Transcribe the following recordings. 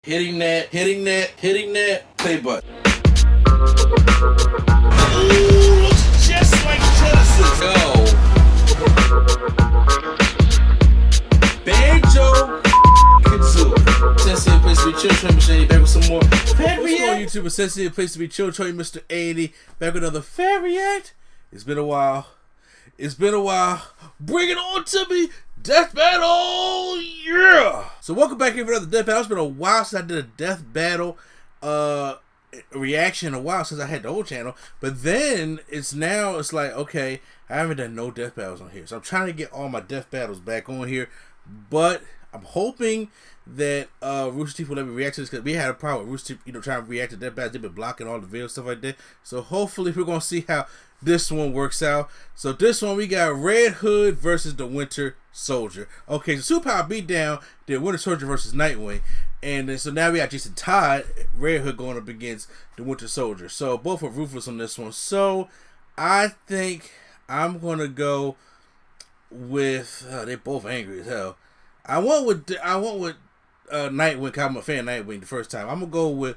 Hitting that play button. Ooh, looks just like Genesis. Yo. Banjo Kazooie. Sensei, place to be chill, Troy Machine, back with some more Fat What's going on, React. YouTube? Sensei, a place to be chill, Troy, Mr. 80, back with another Fat React. It's been a while. Bring it on to me, Death Battle, yeah! So welcome back here for another Death Battle. It's been a while since I did a Death Battle reaction, a while since I had the old channel. But then, it's like, okay, I haven't done no Death Battles on here. So I'm trying to get all my Death Battles back on here. But I'm hoping that Rooster Teeth will let me react to this, because we had a problem with Rooster Teeth, trying to react to Death Battles. They've been blocking all the videos, stuff like that. So hopefully we're going to see how this one works out. So this one we got Red Hood versus the Winter Soldier. Okay, so Superpower Beatdown did Winter Soldier versus Nightwing. And then, so now we got Jason Todd, Red Hood, going up against the Winter Soldier. So both are ruthless on this one. So I think I'm going to go with, they're both angry as hell. I went with Nightwing, 'cause I'm a fan of Nightwing the first time. I'm going to go with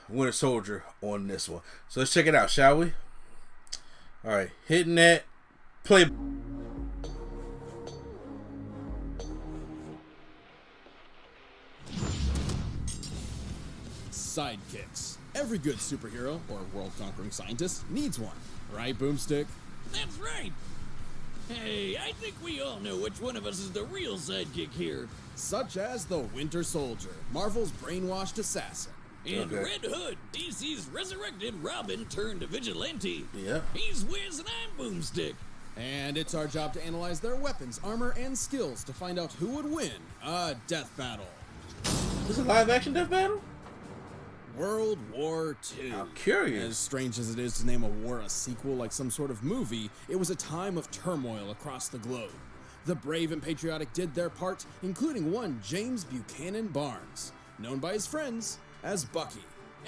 Winter Soldier on this one. So let's check it out, shall we? Alright, hitting that play. Sidekicks. Every good superhero or world-conquering scientist needs one, right, Boomstick? That's right. Hey, I think we all know which one of us is the real sidekick here. Such as the Winter Soldier, Marvel's brainwashed assassin. And Okay. Red Hood, DC's resurrected Robin turned vigilante. Yep. He's Wiz and I'm Boomstick. And it's our job to analyze their weapons, armor, and skills to find out who would win a death battle. This is a live action Death Battle? World War II. I'm curious. As strange as it is to name a war a sequel like some sort of movie, it was a time of turmoil across the globe. The brave and patriotic did their part, including one James Buchanan Barnes, known by his friends as Bucky.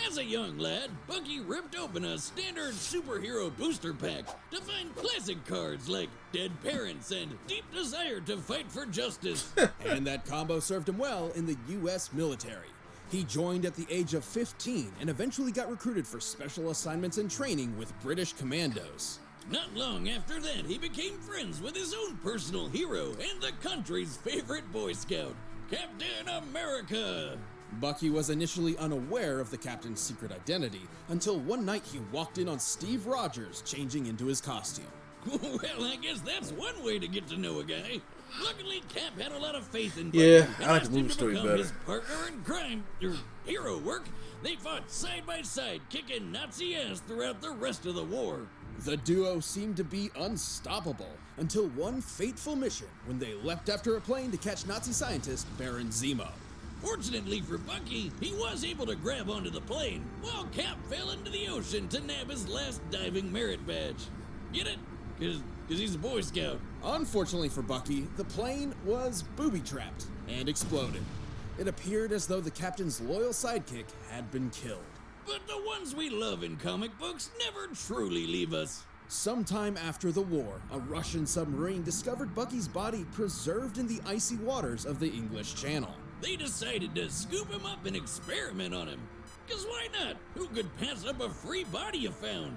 As a young lad, Bucky ripped open a standard superhero booster pack to find classic cards like Dead Parents and Deep Desire to Fight for Justice. And that combo served him well in the U.S. military. He joined at the age of 15 and eventually got recruited for special assignments and training with British commandos. Not long after that, he became friends with his own personal hero and the country's favorite Boy Scout, Captain America. Bucky was initially unaware of the captain's secret identity until one night he walked in on Steve Rogers changing into his costume. Well, I guess that's one way to get to know a guy. Luckily, Cap had a lot of faith in Bucky. Yeah, and I like asked the him movie to story become better. his partner in crime, or hero work. They fought side by side, kicking Nazi ass throughout the rest of the war. The duo seemed to be unstoppable until one fateful mission when they leapt after a plane to catch Nazi scientist Baron Zemo. Fortunately for Bucky, he was able to grab onto the plane, while Cap fell into the ocean to nab his last diving merit badge. Get it? Cause he's a Boy Scout. Unfortunately for Bucky, the plane was booby-trapped and exploded. It appeared as though the captain's loyal sidekick had been killed. But the ones we love in comic books never truly leave us. Sometime after the war, a Russian submarine discovered Bucky's body preserved in the icy waters of the English Channel. They decided to scoop him up and experiment on him. Cause why not? Who could pass up a free body you found?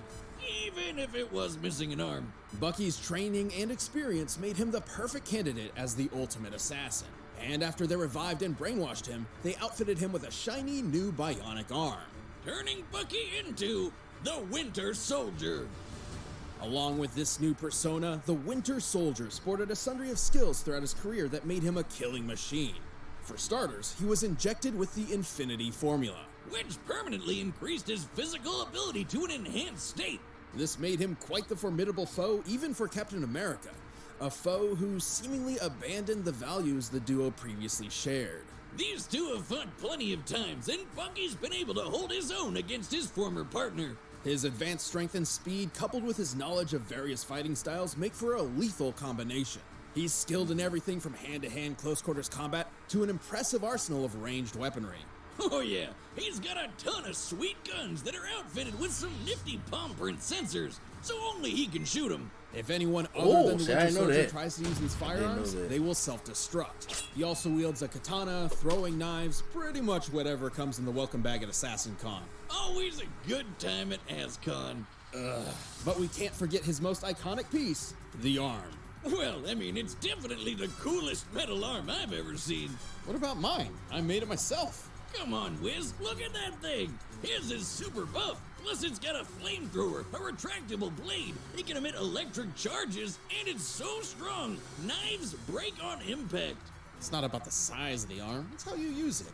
Even if it was missing an arm. Bucky's training and experience made him the perfect candidate as the ultimate assassin. And after they revived and brainwashed him, they outfitted him with a shiny new bionic arm. Turning Bucky into the Winter Soldier. Along with this new persona, the Winter Soldier sported a sundry of skills throughout his career that made him a killing machine. For starters, he was injected with the Infinity Formula, Which permanently increased his physical ability to an enhanced state. This made him quite the formidable foe even for Captain America, a foe who seemingly abandoned the values the duo previously shared. These two have fought plenty of times, and Bucky's been able to hold his own against his former partner. His advanced strength and speed, coupled with his knowledge of various fighting styles, make for a lethal combination. He's skilled in everything from hand-to-hand close-quarters combat to an impressive arsenal of ranged weaponry. Oh yeah, he's got a ton of sweet guns that are outfitted with some nifty palm print sensors, so only he can shoot them. If anyone Oh, other than the see, I Winter didn't know Soldier that. tries to use these firearms, that. they will self-destruct. He also wields a katana, throwing knives, pretty much whatever comes in the welcome bag at Assassin Con. Always a good time at ASCON. But we can't forget his most iconic piece, the arm. Well, I mean, it's definitely the coolest metal arm I've ever seen. What about mine? I made it myself. Come on, Wiz, look at that thing. His is super buff. Plus, it's got a flamethrower, a retractable blade. It can emit electric charges, and it's so strong. Knives break on impact. It's not about the size of the arm, it's how you use it.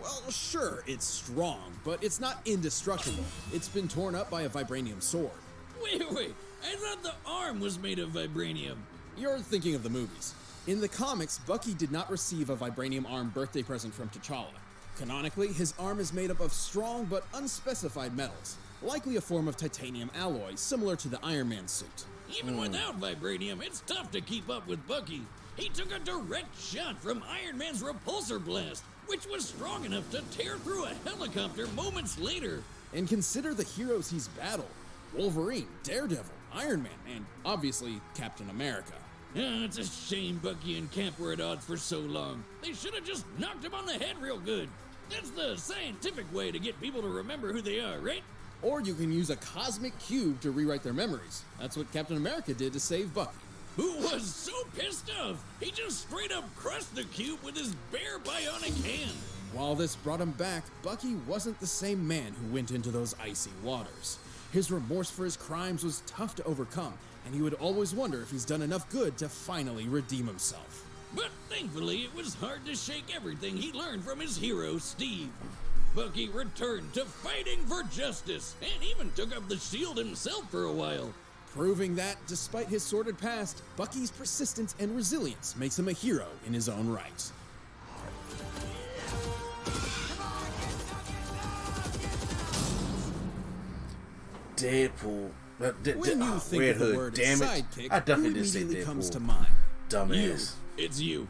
Well, sure, it's strong, but it's not indestructible. It's been torn up by a vibranium sword. Wait, I thought the arm was made of vibranium. You're thinking of the movies. In the comics, Bucky did not receive a vibranium arm birthday present from T'Challa. Canonically, his arm is made up of strong but unspecified metals, likely a form of titanium alloy similar to the Iron Man suit. Even without vibranium, it's tough to keep up with Bucky. He took a direct shot from Iron Man's repulsor blast, which was strong enough to tear through a helicopter moments later. And consider the heroes he's battled: Wolverine, Daredevil, Iron Man, and obviously Captain America. It's a shame Bucky and Cap were at odds for so long. They should have just knocked him on the head real good. That's the scientific way to get people to remember who they are, right? Or you can use a cosmic cube to rewrite their memories. That's what Captain America did to save Bucky. Who was so pissed off, he just straight up crushed the cube with his bare bionic hand. While this brought him back, Bucky wasn't the same man who went into those icy waters. His remorse for his crimes was tough to overcome, and he would always wonder if he's done enough good to finally redeem himself. But thankfully, it was hard to shake everything he learned from his hero, Steve. Bucky returned to fighting for justice, and even took up the shield himself for a while. Proving that, despite his sordid past, Bucky's persistence and resilience makes him a hero in his own right. Deadpool. When you think Red of the Hood, word damn it. sidekick, I definitely who did say immediately Deadpool. comes to mind? Dumbass. It's you.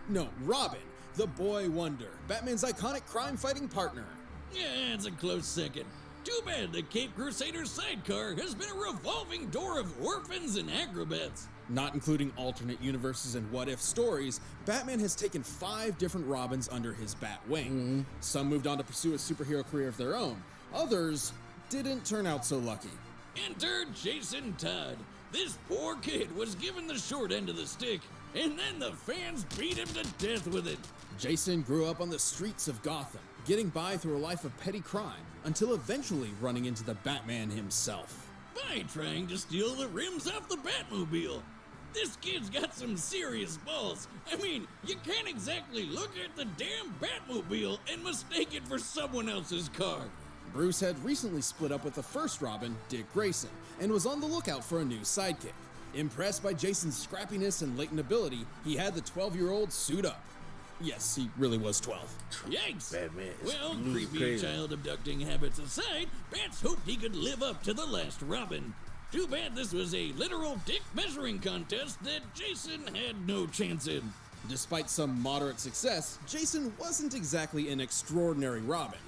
No, Robin, the boy wonder, Batman's iconic crime-fighting partner. Yeah, it's a close second. Too bad the Cape Crusader's sidecar has been a revolving door of orphans and acrobats. Not including alternate universes and what-if stories, Batman has taken 5 different Robins under his bat wing. Some moved on to pursue a superhero career of their own. Others didn't turn out so lucky. Enter Jason Todd. This poor kid was given the short end of the stick, and then the fans beat him to death with it. Jason grew up on the streets of Gotham, getting by through a life of petty crime, until eventually running into the Batman himself. By trying to steal the rims off the Batmobile. This kid's got some serious balls. I mean, you can't exactly look at the damn Batmobile and mistake it for someone else's car. Bruce had recently split up with the first Robin, Dick Grayson, and was on the lookout for a new sidekick. Impressed by Jason's scrappiness and latent ability, he had the 12-year-old suit up. Yes, he really was 12. Yikes! Batman is Well, blue creepy crazy. child abducting habits aside, Bats hoped he could live up to the last Robin. Too bad this was a literal dick measuring contest that Jason had no chance in. Despite some moderate success, Jason wasn't exactly an extraordinary Robin.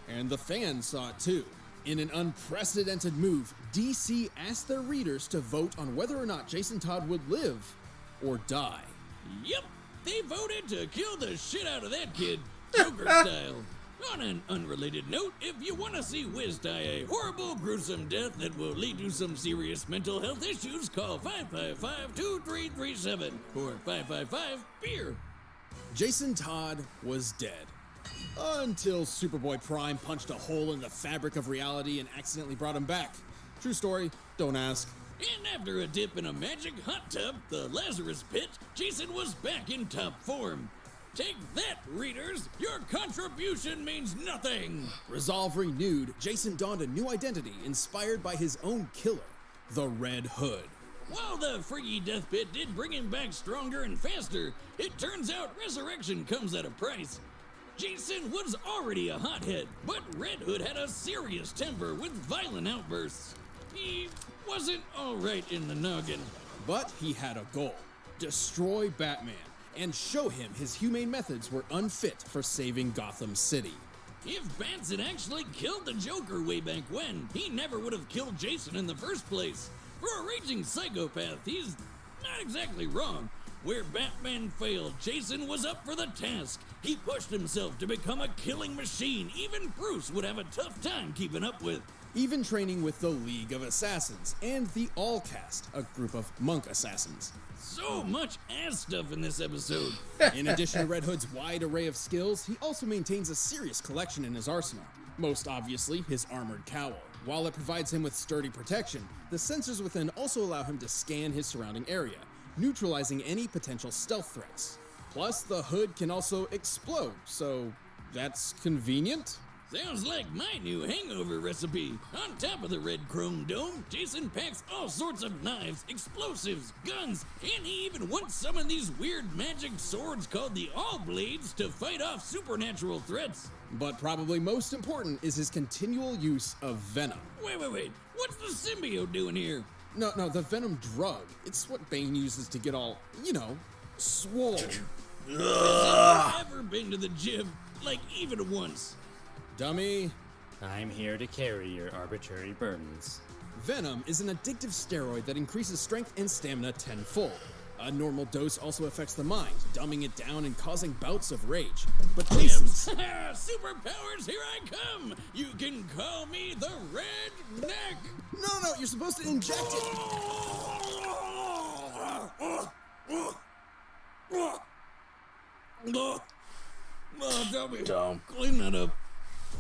And the fans saw it too. In an unprecedented move, DC asked their readers to vote on whether or not Jason Todd would live or die. Yep, they voted to kill the shit out of that kid, Joker style. On an unrelated note, if you want to see Wiz die a horrible, gruesome death that will lead to some serious mental health issues, call 555-2337 or 555-BEER. Jason Todd was dead. Until Superboy Prime punched a hole in the fabric of reality and accidentally brought him back. True story, don't ask. And after a dip in a magic hot tub, the Lazarus Pit, Jason was back in top form. Take that, readers! Your contribution means nothing! Resolve renewed, Jason donned a new identity inspired by his own killer, the Red Hood. While the freaky death pit did bring him back stronger and faster, it turns out resurrection comes at a price. Jason was already a hothead, but Red Hood had a serious temper with violent outbursts. He wasn't alright in the noggin. But he had a goal: destroy Batman and show him his humane methods were unfit for saving Gotham City. If Bats had actually killed the Joker way back when, he never would have killed Jason in the first place. For a raging psychopath, he's not exactly wrong. Where Batman failed, Jason was up for the task. He pushed himself to become a killing machine even Bruce would have a tough time keeping up with. Even training with the League of Assassins and the All Cast, a group of monk assassins. So much ass stuff in this episode. In addition to Red Hood's wide array of skills, he also maintains a serious collection in his arsenal. Most obviously, his armored cowl. While it provides him with sturdy protection, the sensors within also allow him to scan his surrounding area, neutralizing any potential stealth threats. Plus, the hood can also explode, so that's convenient. Sounds like my new hangover recipe. On top of the red chrome dome, Jason packs all sorts of knives, explosives, guns, and he even once summoned these weird magic swords called the All Blades to fight off supernatural threats. But probably most important is his continual use of venom. Wait. What's the symbiote doing here? No, the venom drug. It's what Bane uses to get all, swole. Has ever been to the gym? Like, even once? Dummy. I'm here to carry your arbitrary burdens. Venom is an addictive steroid that increases strength and stamina tenfold. A normal dose also affects the mind, dumbing it down and causing bouts of rage. But Jason's... Superpowers, here I come! You can call me the Red Neck! No, you're supposed to inject it! Dumb. Clean that up.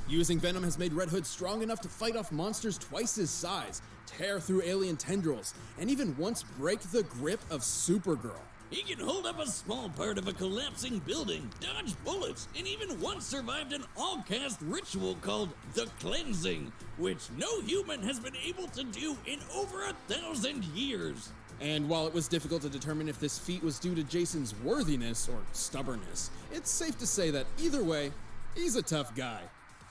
Using Venom has made Red Hood strong enough to fight off monsters twice his size, tear through alien tendrils, and even once break the grip of Supergirl. He can hold up a small part of a collapsing building, dodge bullets, and even once survived an all-cast ritual called the Cleansing, which no human has been able to do in over 1,000 years. And while it was difficult to determine if this feat was due to Jason's worthiness or stubbornness, it's safe to say that either way, he's a tough guy.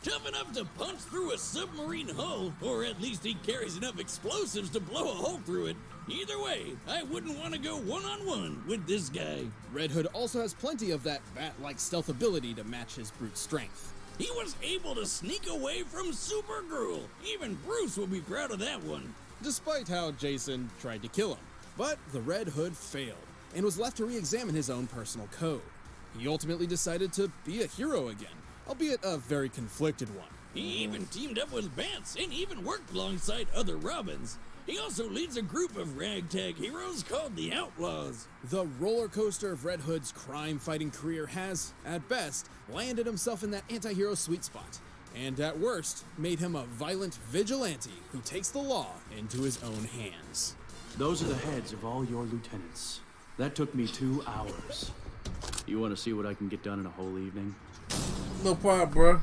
Tough enough to punch through a submarine hull, or at least he carries enough explosives to blow a hole through it. Either way, I wouldn't want to go one-on-one with this guy. Red Hood also has plenty of that bat-like stealth ability to match his brute strength. He was able to sneak away from Supergirl. Even Bruce will be proud of that one. Despite how Jason tried to kill him. But the Red Hood failed, and was left to re-examine his own personal code. He ultimately decided to be a hero again, albeit a very conflicted one. He even teamed up with Bats and even worked alongside other Robins. He also leads a group of ragtag heroes called the Outlaws. The roller coaster of Red Hood's crime-fighting career has, at best, landed himself in that anti-hero sweet spot, and at worst, made him a violent vigilante who takes the law into his own hands. Those are the heads of all your lieutenants. That took me 2 hours. You want to see what I can get done in a whole evening? No problem, bro.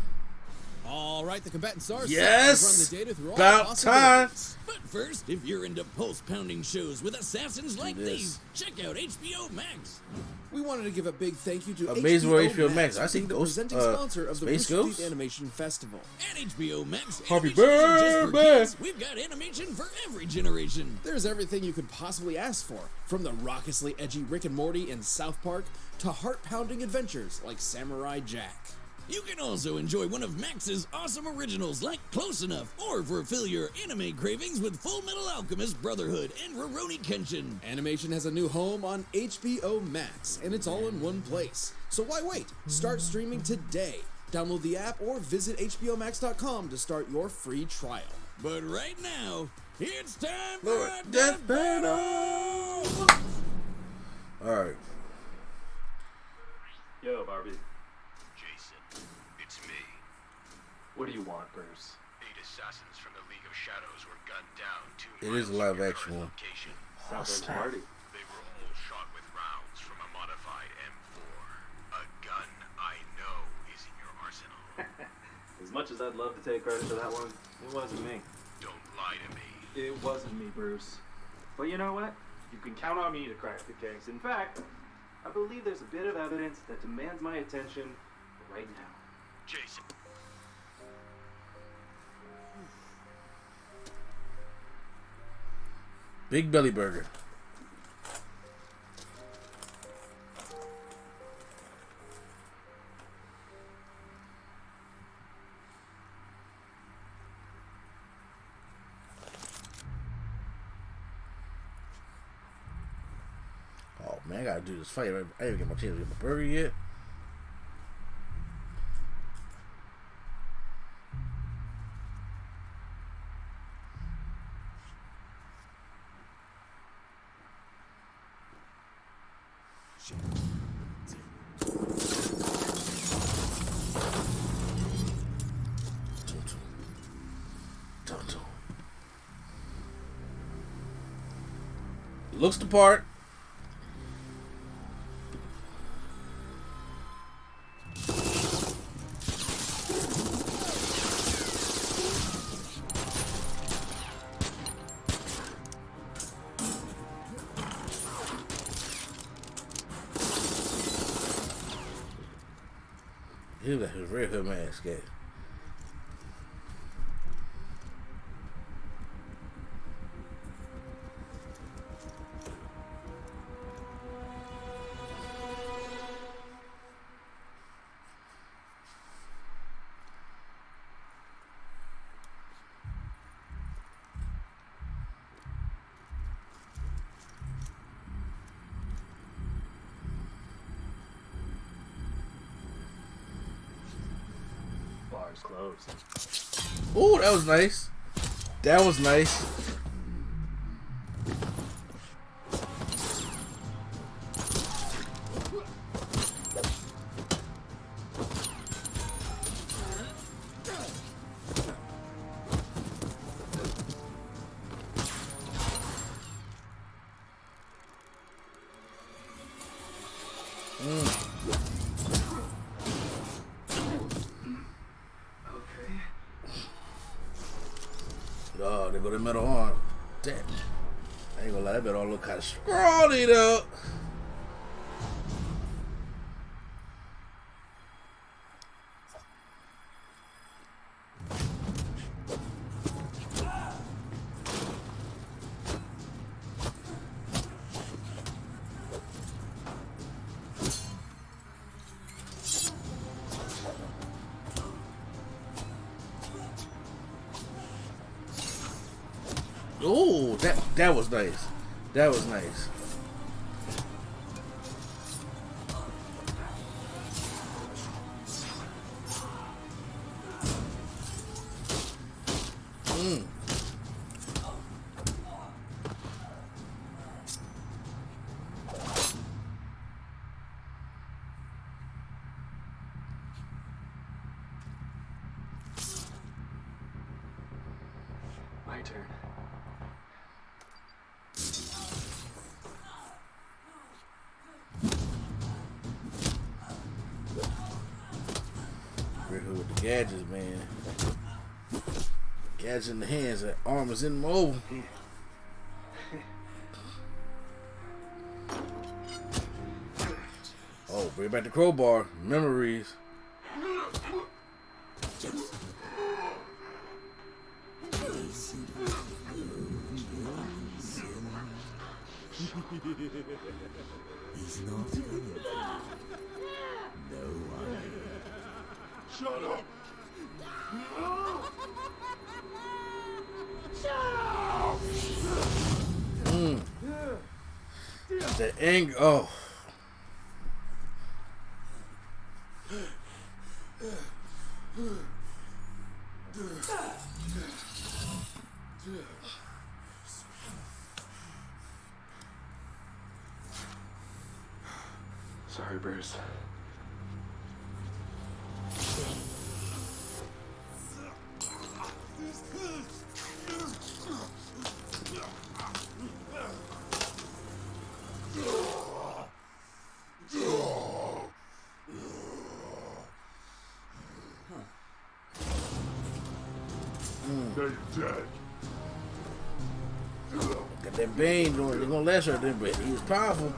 All right, the combatants are Yes! set to run the data through all About possibilities. But first, if you're into pulse-pounding shows with assassins like this. these, check out HBO Max. We wanted to give a big thank you to Amazing World HBO Max Max. I for seen being the Ghost, presenting sponsor of the Space Rooster Ghost. Teeth Animation Festival. At HBO Max, Happy animation isn't just for birthday! kids. We've got animation for every generation. There's everything you could possibly ask for, from the raucously edgy Rick and Morty in South Park to heart-pounding adventures like Samurai Jack. You can also enjoy one of Max's awesome originals like Close Enough, or fulfill your anime cravings with Full Metal Alchemist Brotherhood and Rurouni Kenshin. Animation has a new home on HBO Max, and it's all in one place. So why wait? Start streaming today. Download the app or visit HBOMax.com to start your free trial. But right now, it's time for Lord, a Death Death Battle! Alright. Yo, Barbie. Jason, it's me. What do you want, Bruce? 8 assassins from the League of Shadows were gunned down 2 It miles is a live from your action current one. location. Sounds like a party. They were all shot with rounds from a modified M4. A gun I know is in your arsenal. As much as I'd love to take credit for that one, it wasn't me. Don't lie to me. It wasn't me, Bruce. But you know what? You can count on me to crack the case. In fact, I believe there's a bit of evidence that demands my attention right now. Jason. Big Belly Burger. gotta do this fight. I didn't get my chance to get my burger yet. Looks the part. He was a very good man, scared. Bar's closed. Oh, that was nice. That was nice. Oh, they go to metal arm. Damn. I ain't gonna lie, that better all look kind of scrawny though. Oh, that was nice. That was nice. My turn. Red Hood with the gadgets, man. Gadgets in the hands, that arm is in mobile. Oh, bring back the crowbar. Memories. He's not coming. No one. Shut up! The anger. Oh. Sorry, Bruce. Now you're dead. Got that Bane doing. They're gonna last her then, but he was powerful.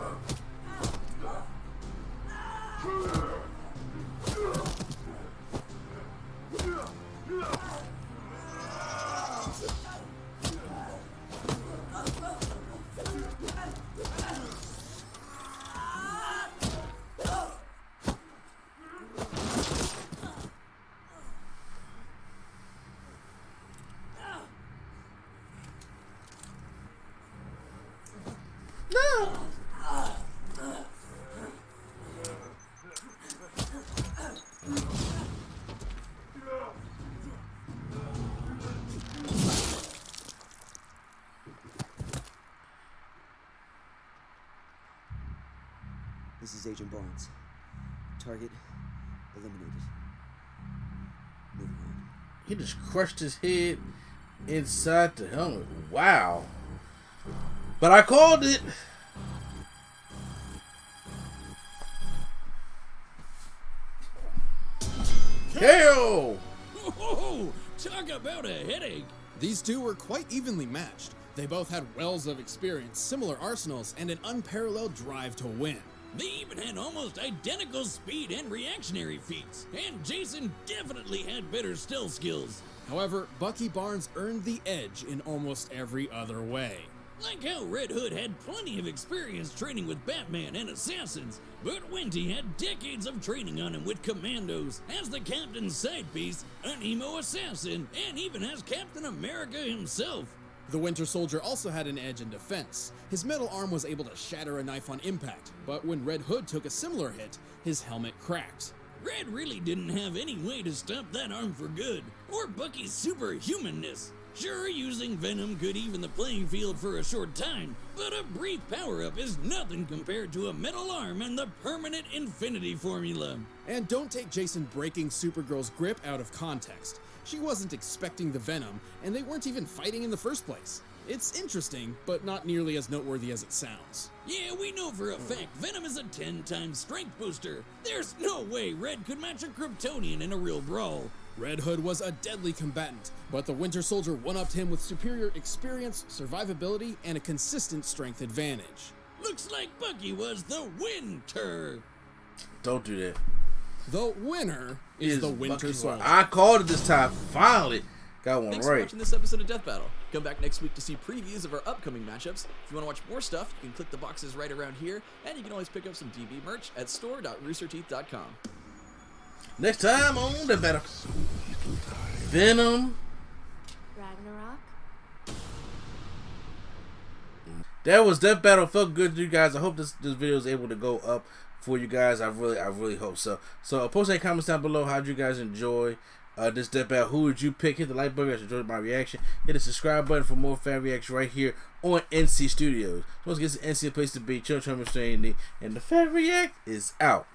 This is Agent Barnes. Target eliminated. Moving on. He just crushed his head inside the helmet. Wow. But I called it. KO! Oh, talk about a headache. These two were quite evenly matched. They both had wells of experience, similar arsenals, and an unparalleled drive to win. They even had almost identical speed and reactionary feats, and Jason definitely had better stealth skills. However, Bucky Barnes earned the edge in almost every other way. Like how Red Hood had plenty of experience training with Batman and assassins, but Winty had decades of training on him with commandos, as the captain's side piece, an emo assassin, and even as Captain America himself. The Winter Soldier also had an edge in defense. His metal arm was able to shatter a knife on impact, but when Red Hood took a similar hit, his helmet cracked. Red really didn't have any way to stop that arm for good, or Bucky's superhumanness. Sure, using Venom could even the playing field for a short time, but a brief power-up is nothing compared to a metal arm and the permanent infinity formula. And don't take Jason breaking Supergirl's grip out of context. She wasn't expecting the Venom, and they weren't even fighting in the first place. It's interesting, but not nearly as noteworthy as it sounds. Yeah, we know for a fact Venom is a 10-time strength booster. There's no way Red could match a Kryptonian in a real brawl. Red Hood was a deadly combatant, but the Winter Soldier one-upped him with superior experience, survivability, and a consistent strength advantage. Looks like Bucky was the winter. Don't do that. The winner is the Winter Soldier. I called it this time. Finally got one Thanks right. for watching this episode of Death Battle. Come back next week to see previews of our upcoming matchups. If you want to watch more stuff, you can click the boxes right around here, and you can always pick up some DB merch at store.roosterteeth.com. Next time on the battle, Venom. Ragnarok. That was Death Battle. Felt good to you guys. I hope this video is able to go up for you guys. I really hope so. So post any comments down below. How'd you guys enjoy this Death Battle? Who would you pick? Hit the like button if you enjoyed my reaction. Hit the subscribe button for more fan reaction right here on NC Studios. Once again, it's NC a place to be. Chill, and the fan react is out.